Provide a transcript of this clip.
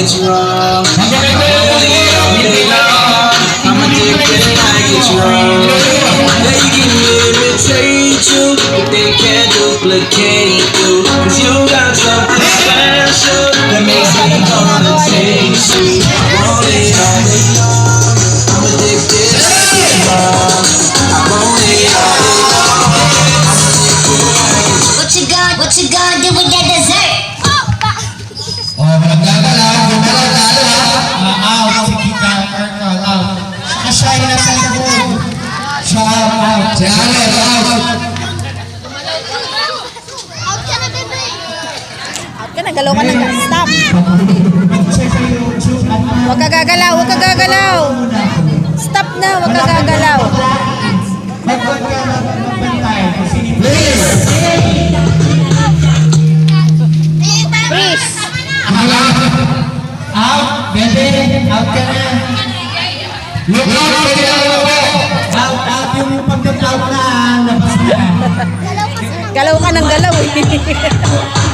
it's wrong. I'm addicted like it's wrong. They can imitate you, but they can't duplicate you. Cause you got something special that makes me wanna taste you. Want it all day long. I'm addicted like it's wrong. I want it all day long. What you gonna do with that dessert? Oh, maggagalaw, maggagalaw ha. Out, sige ka, Carl, out. Saka siya na sa likod. Siya out. Siya out. Out ka na, galaw ka na. Stop. Huwag ka gagalaw, huwag ka gagalaw. Stop na, huwag ka gagalaw. Magpag ka na, magbantay. Please. Freeze. Out, baby. Out ka na. Look out, baby. Out yung pagka-out na. Labas na. Galaw ka ng galaw eh.